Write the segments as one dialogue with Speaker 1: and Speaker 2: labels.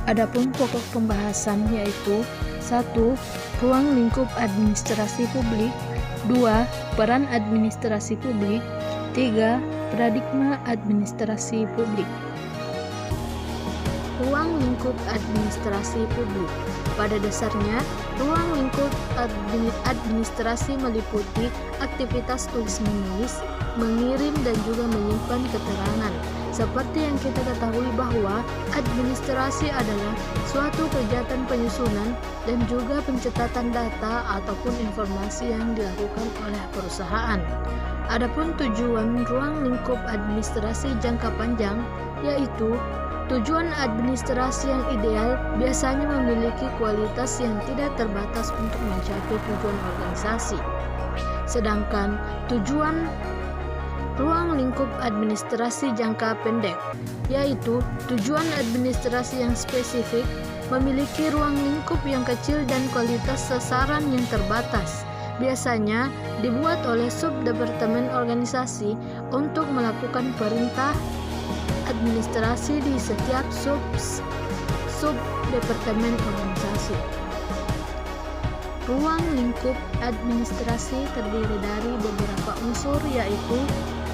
Speaker 1: Adapun pokok pembahasan yaitu 1. Ruang lingkup administrasi publik. 2. Peran administrasi publik. 3. Paradigma administrasi publik. Ruang lingkup administrasi publik. Pada dasarnya, ruang lingkup administrasi meliputi aktivitas tulis-menulis, mengirim dan juga menyimpan keterangan. Seperti yang kita ketahui bahwa administrasi adalah suatu kegiatan penyusunan dan juga pencatatan data ataupun informasi yang dilakukan oleh perusahaan. Adapun tujuan ruang lingkup administrasi jangka panjang yaitu tujuan administrasi yang ideal biasanya memiliki kualitas yang tidak terbatas untuk mencapai tujuan organisasi. Sedangkan tujuan ruang lingkup administrasi jangka pendek, yaitu tujuan administrasi yang spesifik, memiliki ruang lingkup yang kecil dan kualitas sasaran yang terbatas. Biasanya dibuat oleh sub-departemen organisasi untuk melakukan perintah administrasi di setiap sub-departemen organisasi. Ruang lingkup administrasi terdiri dari beberapa unsur yaitu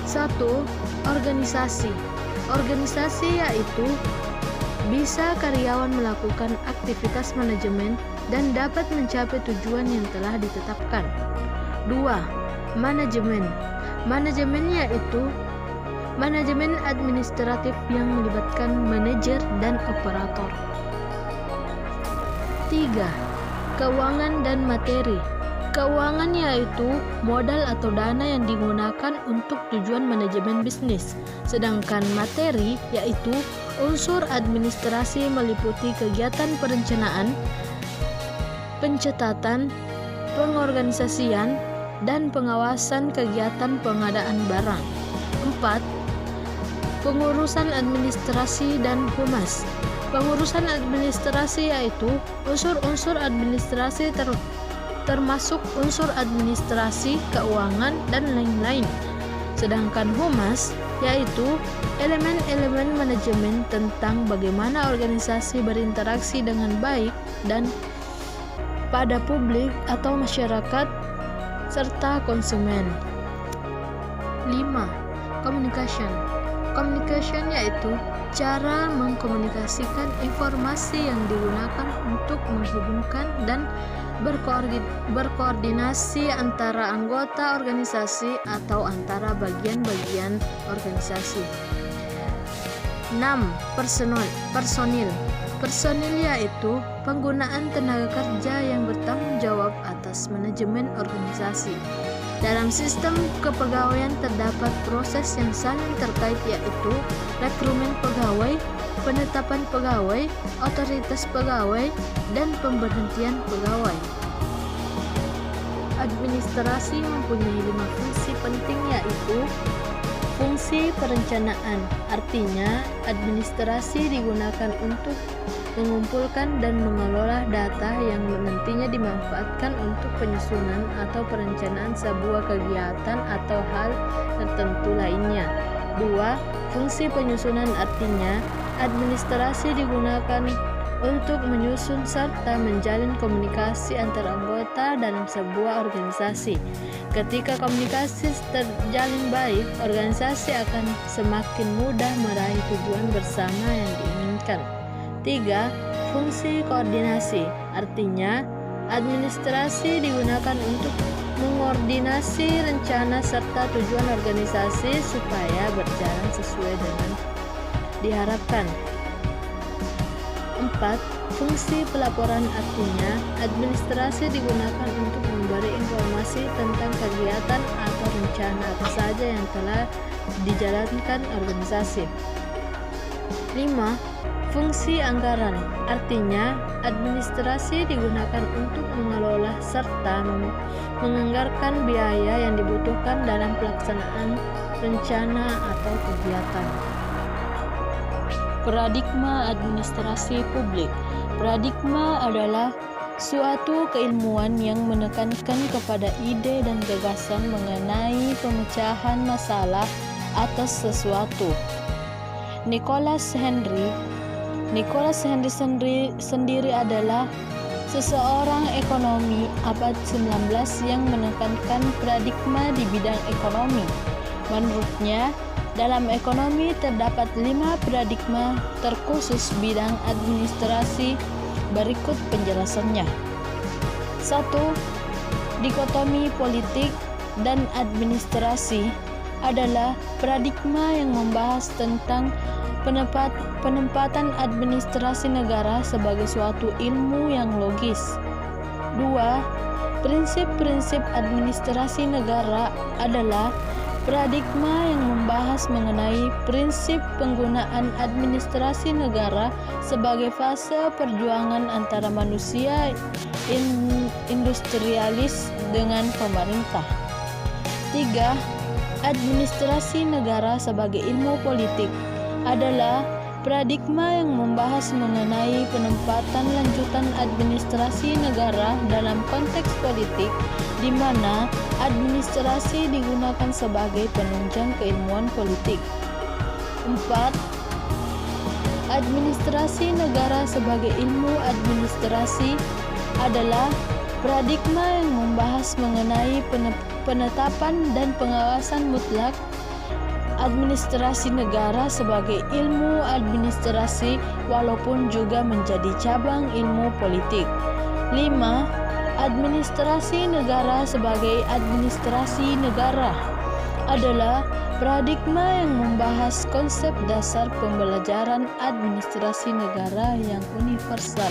Speaker 1: 1. Organisasi. Organisasi yaitu bisa karyawan melakukan aktivitas manajemen dan dapat mencapai tujuan yang telah ditetapkan. 2. Manajemen. Manajemen yaitu manajemen administratif yang melibatkan manajer dan operator. 3. Keuangan dan materi. Keuangan yaitu modal atau dana yang digunakan untuk tujuan manajemen bisnis. Sedangkan materi yaitu unsur administrasi meliputi kegiatan perencanaan, pencatatan, pengorganisasian, dan pengawasan kegiatan pengadaan barang. 4. Pengurusan administrasi dan humas. Pengurusan administrasi yaitu unsur-unsur administrasi termasuk unsur administrasi, keuangan, dan lain-lain. Sedangkan humas yaitu elemen-elemen manajemen tentang bagaimana organisasi berinteraksi dengan baik dan pada publik atau masyarakat serta konsumen. 5. Communication. Communication yaitu cara mengkomunikasikan informasi yang digunakan untuk menghubungkan dan berkoordinasi antara anggota organisasi atau antara bagian-bagian organisasi. 6. Personil. Personil yaitu penggunaan tenaga kerja yang bertanggung jawab atas manajemen organisasi. Dalam sistem kepegawaian terdapat proses yang saling terkait yaitu rekrutmen pegawai, penetapan pegawai, otoritas pegawai, dan pemberhentian pegawai. Administrasi mempunyai 5 fungsi penting yaitu fungsi perencanaan, artinya administrasi digunakan untuk mengumpulkan dan mengelola data yang nantinya dimanfaatkan untuk penyusunan atau perencanaan sebuah kegiatan atau hal tertentu lainnya. 2. Fungsi penyusunan, artinya administrasi digunakan untuk menyusun serta menjalin komunikasi antar anggota dalam sebuah organisasi. Ketika komunikasi terjalin baik, organisasi akan semakin mudah meraih tujuan bersama yang diinginkan. 3. Fungsi koordinasi, artinya administrasi digunakan untuk mengordinasi rencana serta tujuan organisasi supaya berjalan sesuai dengan diharapkan. 4. Fungsi pelaporan, artinya administrasi digunakan untuk memberi informasi tentang kegiatan atau rencana apa saja yang telah dijalankan organisasi. 5. Fungsi anggaran, artinya administrasi digunakan untuk mengelola serta menganggarkan biaya yang dibutuhkan dalam pelaksanaan rencana atau kegiatan. Paradigma administrasi publik. Paradigma adalah suatu keilmuan yang menekankan kepada ide dan gagasan mengenai pemecahan masalah atas sesuatu. Nicholas Henry Nicholas Henry sendiri adalah seseorang ekonomi abad 19 yang menekankan paradigma di bidang ekonomi. Menurutnya, dalam ekonomi terdapat 5 paradigma terkhusus bidang administrasi. Berikut penjelasannya. 1. Dikotomi politik dan administrasi adalah paradigma yang membahas tentang penempatan administrasi negara sebagai suatu ilmu yang logis. 2. Prinsip-prinsip administrasi negara adalah paradigma yang membahas mengenai prinsip penggunaan administrasi negara sebagai fase perjuangan antara manusia industrialis dengan pemerintah. 3. Administrasi negara sebagai ilmu politik adalah paradigma yang membahas mengenai penempatan lanjutan administrasi negara dalam konteks politik, di mana administrasi digunakan sebagai penunjang keilmuan politik. 4. Administrasi negara sebagai ilmu administrasi adalah paradigma yang membahas mengenai penetapan dan pengawasan mutlak administrasi negara sebagai ilmu administrasi, walaupun juga menjadi cabang ilmu politik. 5. Administrasi negara sebagai administrasi negara adalah paradigma yang membahas konsep dasar pembelajaran administrasi negara yang universal.